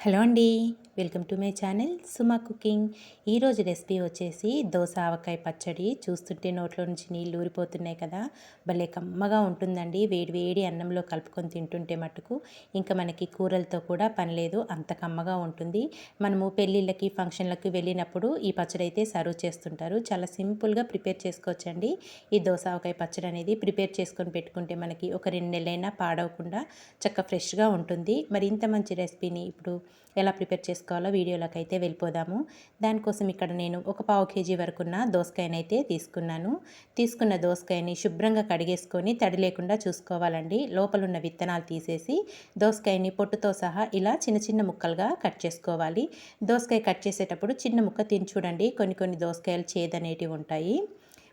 Hello అండి, welcome to my channel Suma cooking. ఈరోజు recipe వచ్చేసి దోస ఆవకాయ పచ్చడి. చూస్తుంటే నోట్లో నుంచి నీళ్ళు ఊరిపోతున్నాయి కదా. భలే కమ్మగా ఉంటుందండి. వేడి వేడి అన్నంలో కలుపుకొని తింటుంటే మటుకు ఇంకా మనకి కూరలతో కూడా పని లేదు, అంత కమ్మగా ఉంటుంది. మనము పెళ్ళిళ్ళకి ఫంక్షన్లకి వెళ్ళినప్పుడు ఈ పచ్చడి అయితే సర్వ్ చేస్తుంటారు. చాలా సింపుల్గా ప్రిపేర్ చేసుకోవచ్చండి. ఈ దోస ఆవకాయ పచ్చడి అనేది ప్రిపేర్ చేసుకొని పెట్టుకుంటే మనకి ఒక 2 నెలలైనా పాడవకుండా చక్కగా ఫ్రెష్గా ఉంటుంది. మరి ఇంత మంచి రెసిపీని ఇప్పుడు ఎలా ప్రిపేర్ చేసుకోవాలో వీడియోలోకి అయితే వెళ్ళిపోదాము. దానికోసం ఇక్కడ నేను ఒక పావు కేజీ వరకున్న దోసకాయనైతే తీసుకున్న దోసకాయని శుభ్రంగా కడిగేసుకొని తడి లేకుండా చూసుకోవాలండి. లోపలున్న విత్తనాలు తీసేసి దోసకాయని పొట్టుతో సహా ఇలా చిన్న చిన్న ముక్కలుగా కట్ చేసుకోవాలి. దోసకాయ కట్ చేసేటప్పుడు చిన్న ముక్క తిని చూడండి, కొన్ని దోసకాయలు చేదనేటివి ఉంటాయి.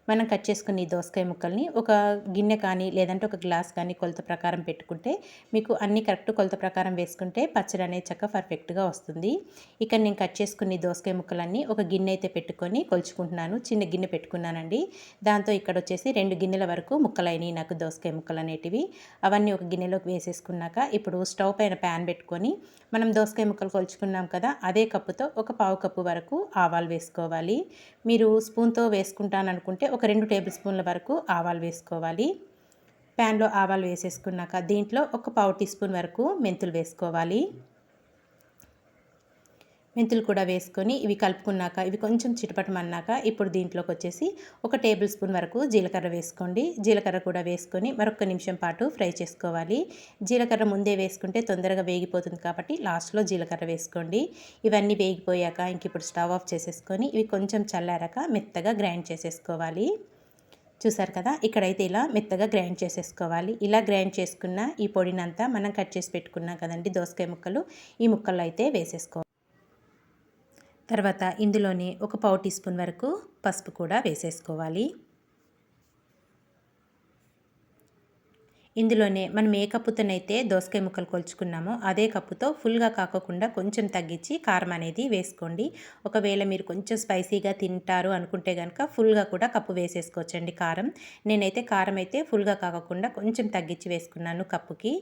మనం కట్ చేసుకున్న ఈ దోసకాయ ముక్కల్ని ఒక గిన్నె కానీ లేదంటే ఒక గ్లాస్ కానీ కొలత ప్రకారం పెట్టుకుంటే మీకు అన్ని కరెక్ట్ కొలత ప్రకారం వేసుకుంటే పచ్చడి అనేది చక్కగా పర్ఫెక్ట్గా వస్తుంది. ఇక్కడ నేను కట్ చేసుకున్న ఈ దోసకాయ ముక్కలన్నీ ఒక గిన్నె అయితే పెట్టుకొని కొలుచుకుంటున్నాను. చిన్న గిన్నె పెట్టుకున్నానండి. దాంతో ఇక్కడ వచ్చేసి 2 గిన్నెల వరకు ముక్కలైనవి నాకు దోసకాయ ముక్కలు అనేటివి. అవన్నీ ఒక గిన్నెలోకి వేసేసుకున్నాక ఇప్పుడు స్టవ్ పైన ప్యాన్ పెట్టుకొని మనం దోసకాయ ముక్కలు కొలుచుకున్నాం కదా, అదే కప్పుతో ఒక పావు కప్పు వరకు ఆవాలు వేసుకోవాలి. మీరు స్పూన్తో వేసుకుంటాననుకుంటే ఒక 2 టేబుల్ స్పూన్ల వరకు ఆవాలు వేసుకోవాలి. ప్యాన్లో ఆవాలు వేసేసుకున్నాక దీంట్లో ఒక పావు టీ స్పూన్ వరకు మెంతులు వేసుకోవాలి. మెంతులు కూడా వేసుకొని ఇవి కలుపుకున్నాక ఇవి కొంచెం చిటపటమన్నాక ఇప్పుడు దీంట్లోకి వచ్చేసి ఒక టేబుల్ స్పూన్ వరకు జీలకర్ర వేసుకోండి. జీలకర్ర కూడా వేసుకొని మరొక నిమిషం పాటు ఫ్రై చేసుకోవాలి. జీలకర్ర ముందే వేసుకుంటే తొందరగా వేగిపోతుంది కాబట్టి లాస్ట్లో జీలకర్ర వేసుకోండి. ఇవన్నీ వేగిపోయాక ఇంక ఇప్పుడు స్టవ్ ఆఫ్ చేసేసుకొని ఇవి కొంచెం చల్లారాక మెత్తగా గ్రైండ్ చేసేసుకోవాలి. చూసారు కదా, ఇక్కడైతే ఇలా మెత్తగా గ్రైండ్ చేసేసుకోవాలి. ఇలా గ్రైండ్ చేసుకున్న ఈ పొడినంతా మనం కట్ చేసి పెట్టుకున్నాం కదండి దోసకాయ ముక్కలు, ఈ ముక్కల్లో అయితే వేసేసుకోవాలి. తర్వాత ఇందులోనే ఒక పావు టీ స్పూన్ వరకు పసుపు కూడా వేసేసుకోవాలి. ఇందులోనే మనం ఏ కప్పుతోనైతే దోసకాయ ముక్కలు కొలుచుకున్నామో అదే కప్పుతో ఫుల్గా కాకుండా కొంచెం తగ్గించి కారం అనేది వేసుకోండి. ఒకవేళ మీరు కొంచెం స్పైసీగా తింటారు అనుకుంటే కనుక ఫుల్గా కూడా కప్పు వేసేసుకోవచ్చండి కారం. నేనైతే కారం అయితే ఫుల్గా కాకుండా కొంచెం తగ్గించి వేసుకున్నాను కప్పుకి.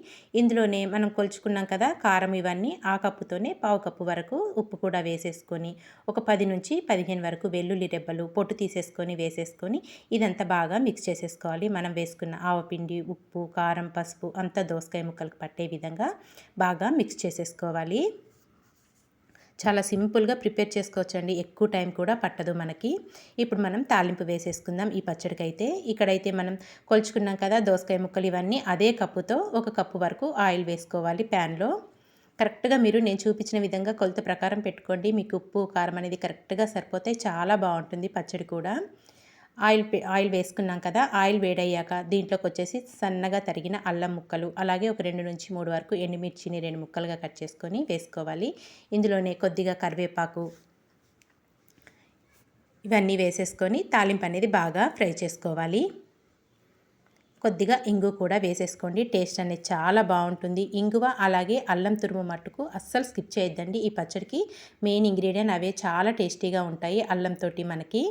ఇందులోనే మనం కొలుచుకున్నాం కదా కారం, ఇవన్నీ ఆ కప్పుతోనే పావు కప్పు వరకు ఉప్పు కూడా వేసేసుకొని ఒక 10 నుంచి 15 వరకు వెల్లుల్లి రెబ్బలు పొట్టు తీసేసుకొని వేసేసుకొని ఇదంతా బాగా మిక్స్ చేసేసుకోవాలి. మనం వేసుకున్న ఆవపిండి, ఉప్పు, కారం, పసుపు అంతా దోసకాయ ముక్కలకు పట్టే విధంగా బాగా మిక్స్ చేసేసుకోవాలి. చాలా సింపుల్గా ప్రిపేర్ చేసుకోవచ్చండి, ఎక్కువ టైం కూడా పట్టదు మనకి. ఇప్పుడు మనం తాలింపు వేసేసుకుందాం ఈ పచ్చడికైతే. ఇక్కడైతే మనం కొలుచుకున్నాం కదా దోసకాయ ముక్కలు, ఇవన్నీ అదే కప్పుతో ఒక కప్పు వరకు ఆయిల్ వేసుకోవాలి ప్యాన్లో. కరెక్ట్గా మీరు నేను చూపించిన విధంగా కొలత ప్రకారం పెట్టుకోండి. మీకు ఉప్పు, కారం అనేది కరెక్ట్గా సరిపోతే చాలా బాగుంటుంది పచ్చడి కూడా. ఆయిల్ వేసుకున్నాం కదా, ఆయిల్ వేడయ్యాక దీంట్లోకి వచ్చేసి సన్నగా తరిగిన అల్లం ముక్కలు, అలాగే ఒక 2 నుంచి 3 వరకు ఎండుమిర్చిని 2 ముక్కలుగా కట్ చేసుకొని వేసుకోవాలి. ఇందులోనే కొద్దిగా కరివేపాకు, ఇవన్నీ వేసేసుకొని తాలింపు అనేది బాగా ఫ్రై చేసుకోవాలి. కొద్దిగా ఇంగువ కూడా వేసేసుకోండి, టేస్ట్ అనేది చాలా బాగుంటుంది. ఇంగువ అలాగే అల్లం తురుము మట్టుకు అస్సలు స్కిప్ చేయొద్దండి. ఈ పచ్చడికి మెయిన్ ఇంగ్రీడియంట్ అవే, చాలా టేస్టీగా ఉంటాయి అల్లంతో. మనకి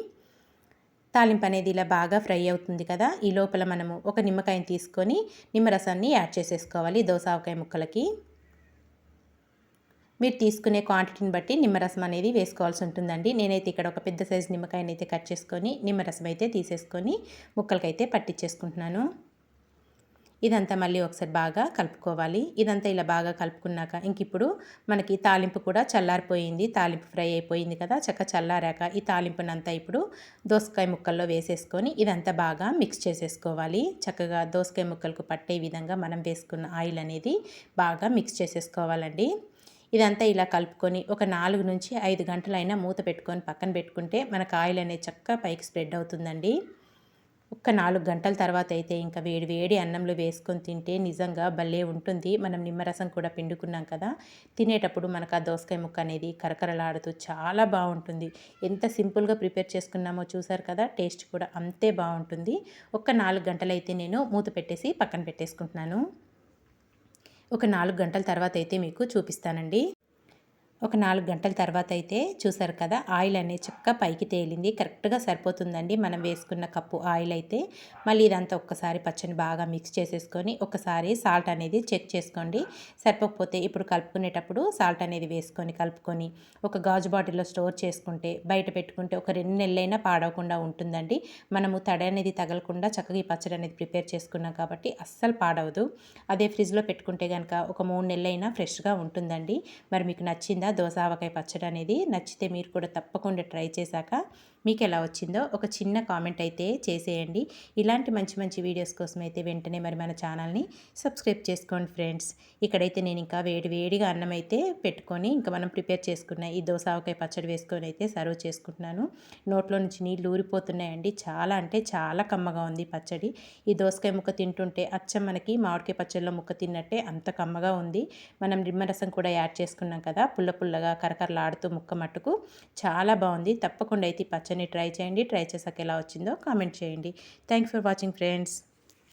తాలింపు అనేది ఇలా బాగా ఫ్రై అవుతుంది కదా, ఈ లోపల మనము ఒక నిమ్మకాయని తీసుకొని నిమ్మరసాన్ని యాడ్ చేసేసుకోవాలి దోస ఆవకాయ ముక్కలకి. మీరు తీసుకునే క్వాంటిటీని బట్టి నిమ్మరసం అనేది వేసుకోవాల్సి ఉంటుందండి. నేనైతే ఇక్కడ ఒక పెద్ద సైజు నిమ్మకాయని అయితే కట్ చేసుకొని నిమ్మరసం అయితే తీసేసుకొని ముక్కలకైతే పట్టించేసుకుంటున్నాను. ఇదంతా మళ్ళీ ఒకసారి బాగా కలుపుకోవాలి. ఇదంతా ఇలా బాగా కలుపుకున్నాక ఇంక ఇప్పుడు మనకి తాలింపు కూడా చల్లారిపోయింది. తాలింపు ఫ్రై అయిపోయింది కదా, చల్లారాక ఈ తాలింపునంతా ఇప్పుడు దోసకాయ ముక్కల్లో వేసేసుకొని ఇదంతా బాగా మిక్స్ చేసేసుకోవాలి. చక్కగా దోసకాయ ముక్కలకు పట్టే విధంగా మనం వేసుకున్న ఆయిల్ అనేది బాగా మిక్స్ చేసేసుకోవాలండి. ఇదంతా ఇలా కలుపుకొని ఒక 4 నుంచి 5 గంటలైనా మూత పెట్టుకొని పక్కన పెట్టుకుంటే మనకు ఆయిల్ అనేది చక్కగా పైకి స్ప్రెడ్ అవుతుందండి. ఒక 4 గంటల తర్వాత అయితే ఇంకా వేడి వేడి అన్నంలో వేసుకొని తింటే నిజంగా భలే ఉంటుంది. మనం నిమ్మరసం కూడా పిండుకున్నాం కదా, తినేటప్పుడు మనకు ఆ దోసకాయ ముక్క అనేది కరకరలాడుతూ చాలా బాగుంటుంది. ఎంత సింపుల్గా ప్రిపేర్ చేసుకున్నామో చూసారు కదా, టేస్ట్ కూడా అంతే బాగుంటుంది. ఒక 4 గంటలైతే నేను మూత పెట్టేసి పక్కన పెట్టేసుకుంటున్నాను. ఒక 4 గంటల తర్వాత అయితే మీకు చూపిస్తానండి. ఒక 4 గంటల తర్వాత అయితే చూసారు కదా, ఆయిల్ అనేది చక్కగా పైకి తేలింది. కరెక్ట్‌గా సరిపోతుందండి మనం వేసుకున్న కప్పు ఆయిల్ అయితే. మళ్ళీ ఇదంతా ఒక్కసారి పచ్చడిని బాగా మిక్స్ చేసేసుకొని ఒకసారి సాల్ట్ అనేది చెక్ చేసుకోండి. సరిపోకపోతే ఇప్పుడు కలుపుకునేటప్పుడు సాల్ట్ అనేది వేసుకొని కలుపుకొని ఒక గాజు బాటిల్‌లో స్టోర్ చేసుకుంటే బయట పెట్టుకుంటే ఒక 2 నెలలైనా పాడవకుండా ఉంటుందండి. మనము తడి అనేది తగలకుండా చక్కగా ఈ పచ్చడి అనేది ప్రిపేర్ చేసుకున్నాం కాబట్టి అస్సలు పాడవదు. అదే ఫ్రిడ్జ్‌లో పెట్టుకుంటే గనక ఒక 3 నెలలైనా ఫ్రెష్‌గా ఉంటుందండి. మరి మీకు నచ్చిందా దోస ఆవకాయ పచ్చడి అనేది? నచ్చితే మీరు కూడా తప్పకుండా ట్రై చేశాక మీకు ఎలా వచ్చిందో ఒక చిన్న కామెంట్ అయితే చేసేయండి. ఇలాంటి మంచి మంచి వీడియోస్ కోసం అయితే వెంటనే మరి మన ఛానల్ని సబ్స్క్రైబ్ చేసుకోండి ఫ్రెండ్స్. ఇక్కడైతే నేను ఇంకా వేడి వేడిగా అన్నం అయితే పెట్టుకొని ఇంకా మనం ప్రిపేర్ చేసుకున్న ఈ దోస ఆవకాయ పచ్చడి వేసుకొని అయితే సర్వ్ చేసుకుంటున్నాను. నోట్లో నుంచి నీళ్ళు ఊరిపోతున్నాయండి. చాలా అంటే చాలా కమ్మగా ఉంది పచ్చడి. ఈ దోసకాయ ముక్క తింటుంటే అచ్చం మనకి మామిడికాయ పచ్చడిలో ముక్క తిన్నట్టే అంత కమ్మగా ఉంది. మనం నిమ్మరసం కూడా యాడ్ చేసుకున్నాం కదా, పుల్ల పుల్లగా కరకరలాడుతూ ముక్క మట్టుకు చాలా బాగుంది. తప్పకుండా అయితే ఈ పచ్చడిని ట్రై చేయండి. ట్రై చేశాక ఎలా వచ్చిందో కామెంట్ చేయండి. Thank you for watching friends.